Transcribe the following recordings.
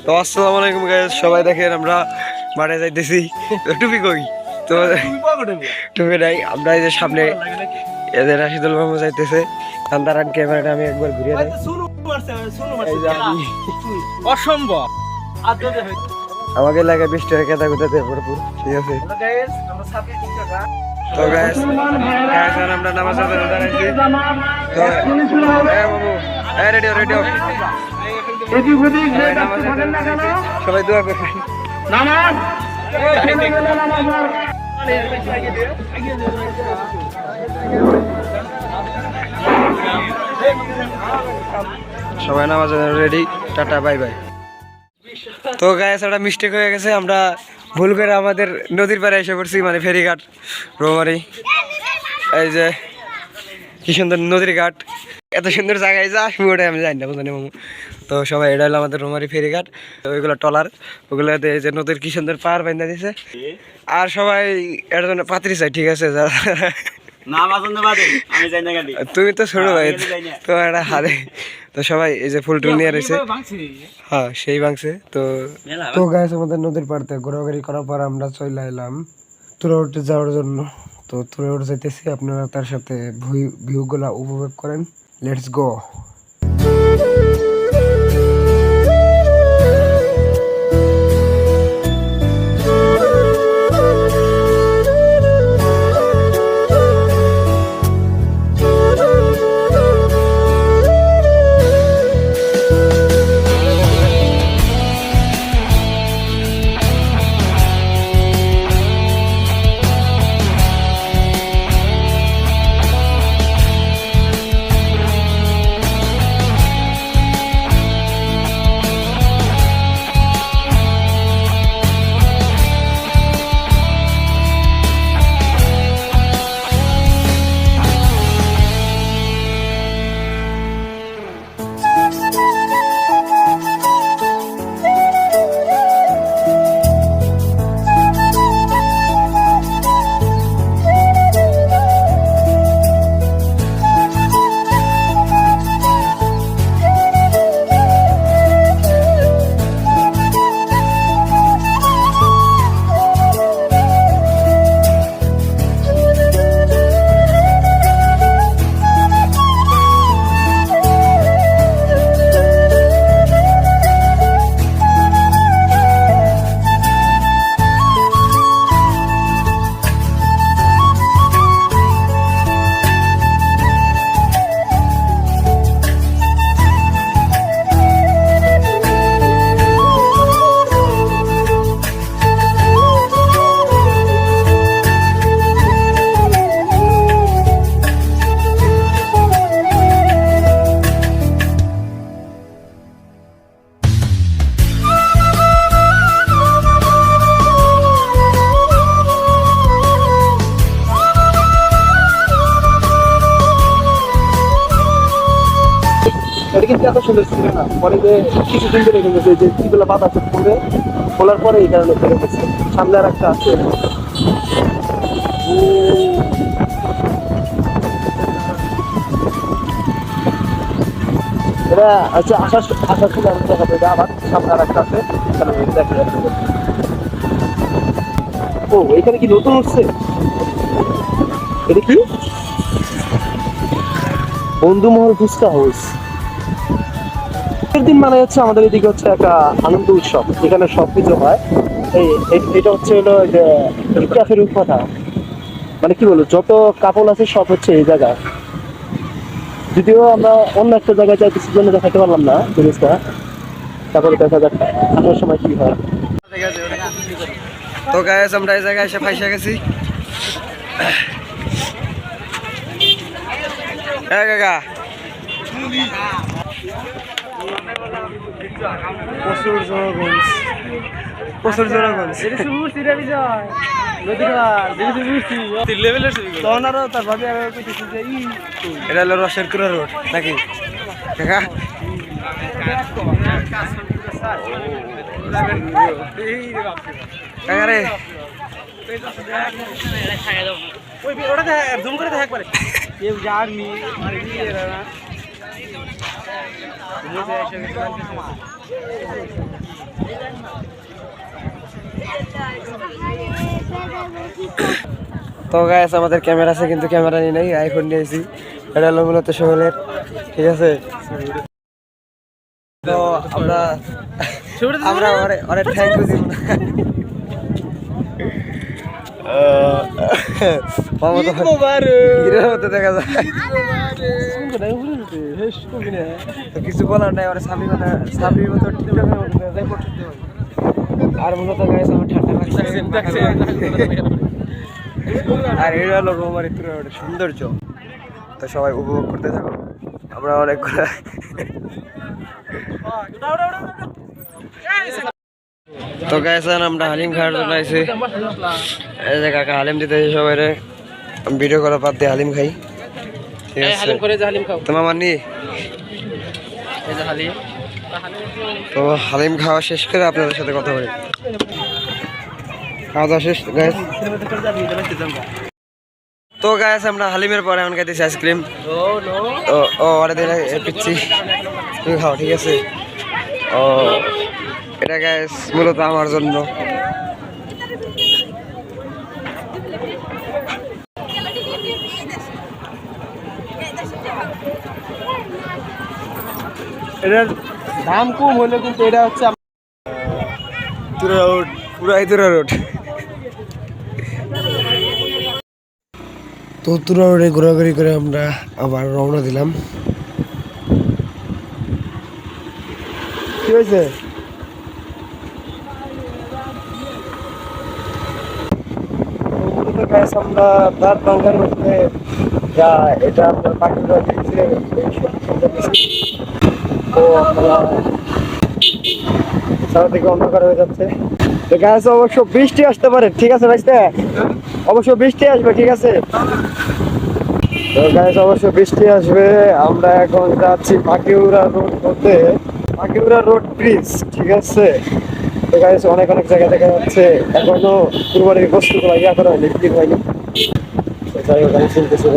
তো আসসালামু আলাইকুম গাইস, সবাই দেখেন আমরা মাঠে যাইতেছি। টুপি কই? তো টুপি নাই। আমরা এই যে সামনে এদের রাশিদুল মামু যাইতেছে। দাঁড়ান, ক্যামেরাটা আমি একবার ঘুরিয়ে দেই। অসম্ভব। আমাকে লাগে 20 টাকা কেতা গুতাতে ভরপুর, ঠিক আছে। তো গাইস আমরা নামাজ পড়তে দাঁড়াইছি। তো মামু রেডিও সবাই দোয়া করবেন। সবাই নামাজ রেডি, টাটা বাই বাই। তো গাইস একটা মিস্টেক হয়ে গেছে, আমরা ভুল করে আমাদের নদীর পাড়ে এসে পড়ছি, মানে ফেরিঘাট রৌমারি। এই যে কি সুন্দর নদীর ঘাট, এত সুন্দর জায়গায় যা আসবো ওটাই আমি জানি না, বুঝলেন মামু। তো সবাই এটা হলো আমাদের রৌমারি ফেরিঘাট। তো ওইগুলো টলার, ওগুলোতে এই যে নদীর কি সুন্দর পার বাইন্দা দিছে। আর সবাই এটার জন্য পাত্রী চাই, ঠিক আছে। তুমি তো ছোট ভাই, তোমার একটা হারে। তো সবাই এই যে ফুল টুল নিয়ে রয়েছে, হ্যাঁ সেই ভাঙছে। তো গাইস আমাদের নদীর পাড়তে ঘোরাঘুরি করার পর আমরা চলে এলাম তুরাউটে যাওয়ার জন্য। তো তুরাউট যাইতেছি, আপনারা তার সাথে ভিউগুলা উপভোগ করেন। Let's go. এটা কিন্তু এত সুন্দর ছিল না, পরে যে কিছুদিন ধরে কিন্তু যে যেগুলো বাতাস পড়ে খোলার পরে এই কারণে ফেলে গেছে। সামনে আর একটা আছে, এটা হচ্ছে আসার সময় আমি দেখাবো। এটা আবার সামনে আর একটা আছে, এখানে দেখা যাচ্ছে। ও এখানে কি নতুন উঠছে? এটা কি বন্ধুমহল ফুচকা হাউস। দিন মানে হচ্ছে আমাদের এদিকে হচ্ছে একটা আনন্দ উৎসব, এখানে সবকিছু হয়। এটা হচ্ছে হলো যে ক্যাফের কথা, মানে কি বলবো, যত কাপল আছে সব হচ্ছে এই জায়গায়। যদিও আমরা অন্য একটা জায়গায় যাই, কিছু জন্য দেখাতে পারলাম না জিনিসটা, তারপরে দেখা যাক আসার সময় কি হয়। তো গাইস আমরা এই জায়গায় এসে ফাইসা গেছি। হ্যাঁ কাকা, প্রচুর জনগণ। এটা হলো রসের কুড়া রোড নাকি কাকা? কাকা রে ওটা জুম করে দেখ একবারে। কেউ জানি তো গাইস আমাদের ক্যামেরা আছে কিন্তু ক্যামেরা নিয়ে নাই, আইফোন নিয়েছি। এটা হলো মূলত সোহেলের, ঠিক আছে। তো আমরা আমরা অনেক থ্যাংক ইউ দিব না। দেখা যায় তো কিছু বলার নাই, ওরা সাবি কথা সাবি মতো আর মূলত গাইস আমার ঠান্ডা লাগছে। আর এটা হলো রোমারি তুরার সৌন্দর্য। তো সবাই উপভোগ করতে থাকো, আমরা অনেক তো গাইস আমরা হালিম খাওয়ার জন্য আইছি। এই যে কাকা হালিম দিতেছে সবাই রে, ভিডিও করা বাদ দিয়ে হালিম খাই, ঠিক আছে। তোমার মানি তো হালিম খাওয়া শেষ করে আপনাদের সাথে কথা বলি। খাওয়া দাওয়া শেষ গাইস। তো গাইস আমরা হালিমের পরে এখন খাইতেছি আইসক্রিম। ও অর্ডার দিলে পিচ্ছি, তুমি খাও, ঠিক আছে। ও এটা গাইস মূলত আমার জন্য। এটার দাম কম হলো কিন্তু এটা হচ্ছে তুরা রোড, পুরাই তুরা রোড। তো তুরা রোডে ঘোরাঘুরি করে আমরা আবার রওনা দিলাম। কি হয়েছে? আমরা দাঁত ভাঙ্গার মধ্যে যা এটা আপনার পাখিরা দেখছে, তো আমরা চারদিকে অন্ধকার হয়ে যাচ্ছে। তো গাছ অবশ্য বৃষ্টি আসতে পারে, ঠিক আছে ভাইস্তে, অবশ্য বৃষ্টি আসবে, ঠিক আছে। তো গাছ অবশ্য বৃষ্টি আসবে। আমরা এখন যাচ্ছি পাখিউড়া রোড হতে, পাখিউড়া রোড ব্রিজ, ঠিক আছে। তো গাছ অনেক অনেক জায়গা দেখা যাচ্ছে এখনো কুরবানির বস্তুগুলো ইয়া করা হয়নি, বিক্রি হয়নি। যাই হোক আমি চিনতেছি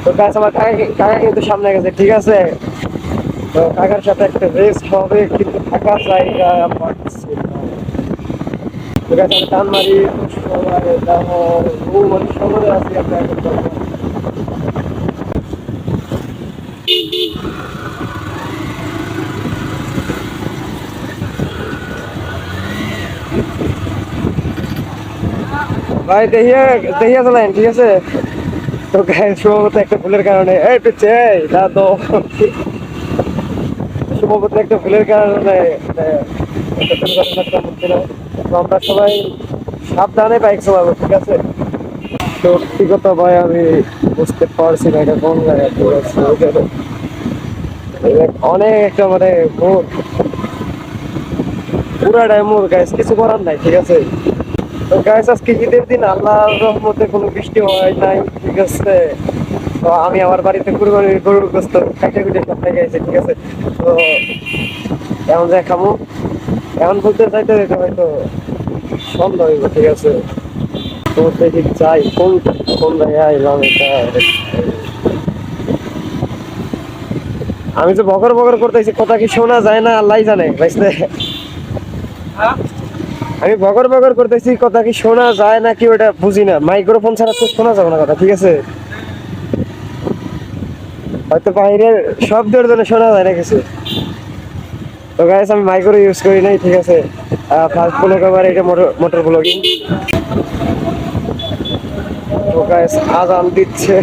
তো গাছ আমার কাকা কিন্তু সামনে গেছে, ঠিক আছে। তো কাকার সাথে একটা রেস হবে কিন্তু থাকা জায়গা পাচ্ছি না। তো গাছ আমি টান মারি মানে শহরে আছি আমরা এখন। ভাই দেখিয়া দেখিয়া চালাইন, ঠিক আছে। তো গায়ে সম্ভবত একটা ভুলের কারণে এই পিচ্ছে তো সম্ভবত একটা ভুলের কারণে আমরা সবাই সাবধানে বাইক চালাবো, ঠিক আছে। তো ব্যক্তিগত ভাই আমি বুঝতে পারছি না এটা কোন জায়গায়, ঠিক আছে। অনেক একটা মানে মোড়, পুরাটাই মোড় গাইস, কিছু করার নাই, ঠিক আছে। তো গাইস আজকে ঈদের দিন আল্লাহর রহমতে কোনো বৃষ্টি হয় নাই, ঠিক আছে। তো আমি আমার বাড়িতে কুরবানির গরুর গোস্ত কাটে কুটে সপ্তাহে গেছি, ঠিক আছে। তো এখন যে খামো, এখন বলতে চাইতে যেতে হয়তো সন্ধ্যা হইব, ঠিক আছে। তো দেখি যাই কোন কোন জায়গায় আইলাম এটা। আমি যে বকর বকর করতেছি কথা কি শোনা যায় না আল্লাহ জানে ভাইস্তে। আমি বকর বকর করতেছি কথা কি শোনা যায় না কি ওটা বুঝি না, মাইক্রোফোন ছাড়া তো শোনা যাবে না কথা, ঠিক আছে। হয়তো বাইরের শব্দের জন্য শোনা যায় না কিছু। তো গাইস আমি মাইক্রো ইউজ করি নাই, ঠিক আছে। ফার্স্ট ব্লগ আবার এটা মোটর ব্লগিং। তো গাইস আজান দিচ্ছে,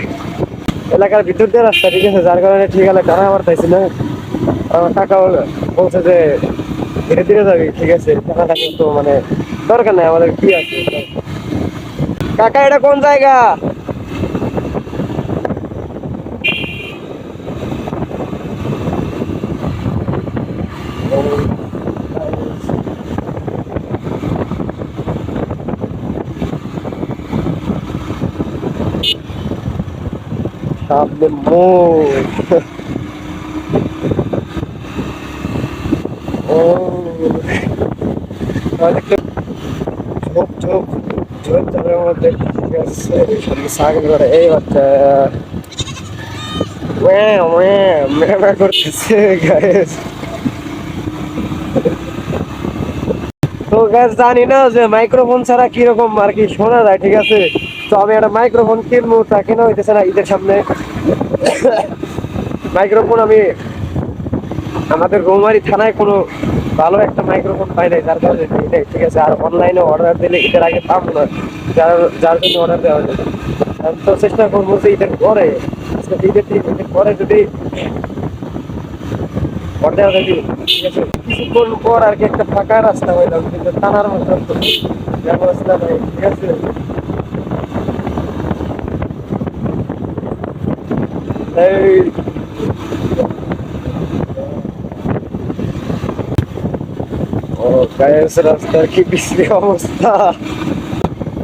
এলাকার ভিতর দিয়ে রাস্তা, ঠিক আছে, যার কারণে ঠিক আছে টানা আমার পাইছি না। আমার কাকা বলছে যে ধীরে ধীরে যাবি, ঠিক আছে, টাকাটা কিন্তু মানে দরকার নাই, আমাদের কি আছে। কাকা এটা কোন জায়গা? সামনে মোড়। ও ঝোপ ঝোপ ঝোপ ঝোপের মধ্যে গেছে সামনে ছাগল করে এই বাচ্চা মেলা করতেছে গাইস। তো গাইস জানি না যে মাইক্রোফোন ছাড়া কিরকম আর কি শোনা যায়, ঠিক আছে। তো আমি একটা মাইক্রোফোন কিনবো, তা কেনা হইতেছে না ঈদের সামনে। মাইক্রোফোন আমি আমাদের রৌমারী থানায় কোনো ভালো একটা মাইক্রোফোন পাই নাই, যার কারণে এটাই, ঠিক আছে। আর অনলাইনে অর্ডার দিলে ঈদের আগে পাবো না, যার যার জন্য অর্ডার দেওয়া হয়েছে। আমি তো চেষ্টা করবো যে ঈদের পরে, ঈদের পরে যদি অর্ডার দিই, ঠিক আছে, কিছুক্ষণ পর আর কি একটা ফাঁকা রাস্তা হইলাম, কিন্তু টানার মতো ব্যবস্থা নাই, ঠিক আছে। এই ও গায়েস রাস্তার কি বিশ্রী অবস্থা।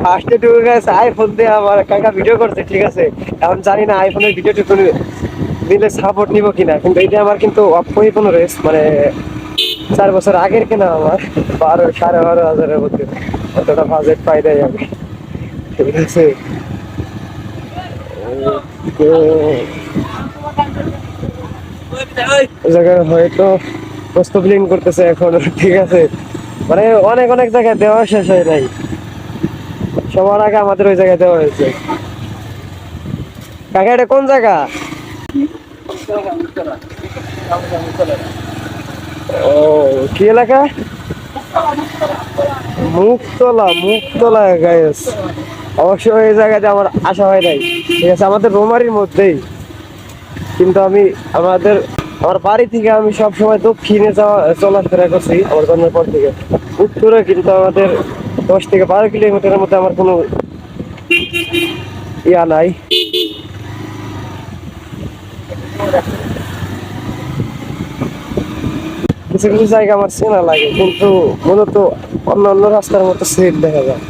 ফার্স্টে ঢুকে গেছে আইফোন দিয়ে আমার কাকা ভিডিও করছে, ঠিক আছে। এখন জানি না আইফোনের ভিডিও টুকু দিলে সাপোর্ট নিব কিনা, কিন্তু এটা আমার কিন্তু অক্ষয় কোনো রেস, মানে 4 বছর আগের কেনা আমার, 12,500-12,500-এর মধ্যে। অতটা বাজেট পাই নাই আমি, ঠিক আছে। ওই জায়গায় হয়তো প্রস্তুত লিঙ্ক করতেছে এখন, ঠিক আছে। মানে অনেক অনেক জায়গায় দেওয়া শেষ হয় নাই, সবার আগে আমাদের ওই জায়গায় দেওয়া হয়েছে। কাকা এটা কোন জায়গা? ও কি এলাকা? মুক্তলা গাইস। অবশ্য এই জায়গাতে আমার আসা হয় নাই, ঠিক আছে, আমাদের রোমারির মধ্যেই। কিন্তু আমি আমার বাড়ি থেকে আমি সব সময় দক্ষিণে চলাফেরা করছি আমার জন্মের পর থেকে। উত্তরে কিন্তু আমাদের 10 থেকে 12 কিলোমিটারের মধ্যে আমার কোনো ইয়া নাই। কিছু কিছু জায়গা আমার চেনা লাগে, কিন্তু মূলত অন্য অন্য রাস্তার মতো সেট দেখা যায়।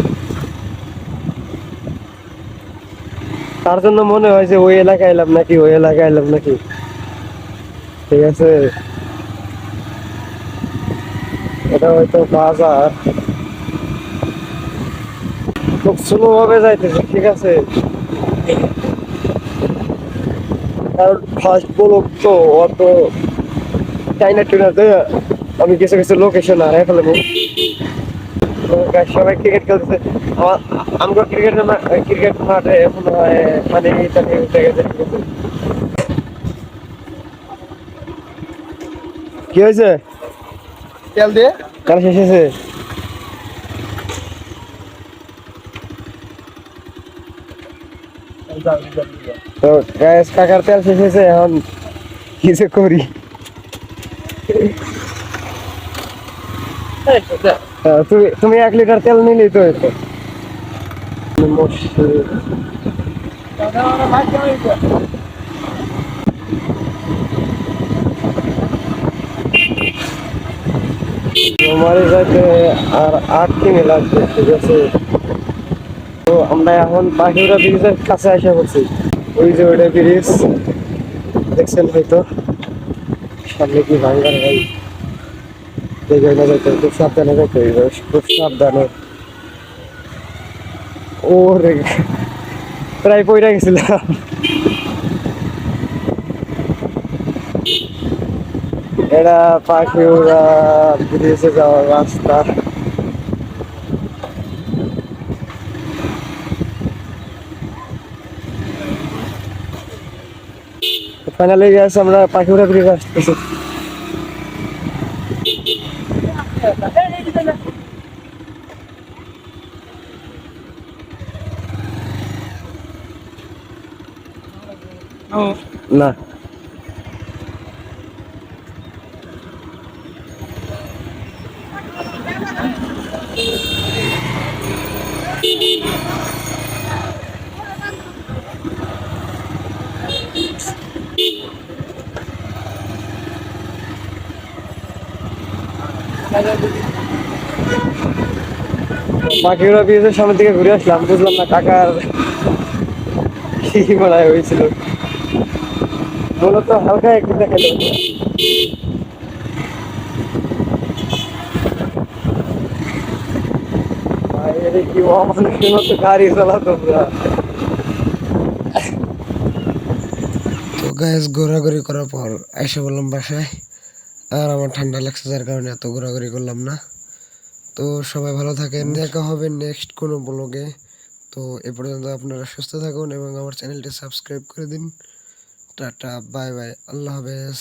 তার জন্য মনে হয় যে ওই এলাকায় এলাম নাকি, ঠিক আছে। এটা হয়তো বাজার, খুব স্লো ভাবে যাইতেছে, ঠিক আছে। কারণ ফার্স্ট ব্লক তো অত চাইনা টুনাতে আমি কিছু কিছু লোকেশন আর ফেলবো। সবাই ক্রিকেট খেলতেছে, আমরা ক্রিকেট মাঠে মনে হয় মানে উঠে গেছে, ঠিক আছে। কি হয়েছে? তেল দিয়ে কার শেষ হয়েছে? তো গ্যাস কাকার তেল শেষ হয়েছে, এখন কিছু করি। তুমি 1 লিটার তেল নিলেই তো হইতো। আমার যাইতে আর 8 কিমি লাগবে, ঠিক আছে। তো আমরা এখন পাখিরা ব্রিজের কাছে আসা করছি। ওই যে ওইটা ব্রিজ দেখছেন হয়তো, সামনে কি ভাঙ্গার ভাই, দেখে না যাইতে খুব সাবধানে যাইতে হইবে, খুব সাবধানে। ও রে, প্রায় পইরা গেছিলাম। এটা পাখিরা ব্রিজে যাওয়ার রাস্তা। ফাইনালি গেছে, আমরা পাখিরা ব্রিজ আসতেছি। না পাখিরা ব্রিজের সামনে থেকে ঘুরে আসলাম, বুঝলাম না কাকার কি মনে হয়েছিল। মূলত হালকা একটু দেখালো। ভাই এটা কি অমানুষের মতো গাড়ি চালাতো পুরা। তো গ্যাস ঘোরাঘুরি করার পর এসে বললাম বাসায়, আর আমার ঠান্ডা লাগছে যার কারণে এত ঘোরাঘুরি করলাম না। তো সবাই ভালো থাকেন, দেখা হবে নেক্সট কোনো ব্লগে। তো এ পর্যন্ত আপনারা সুস্থ থাকুন এবং আমার চ্যানেলটি সাবস্ক্রাইব করে দিন। টাটা, বাই বাই, আল্লাহ হাফেজ।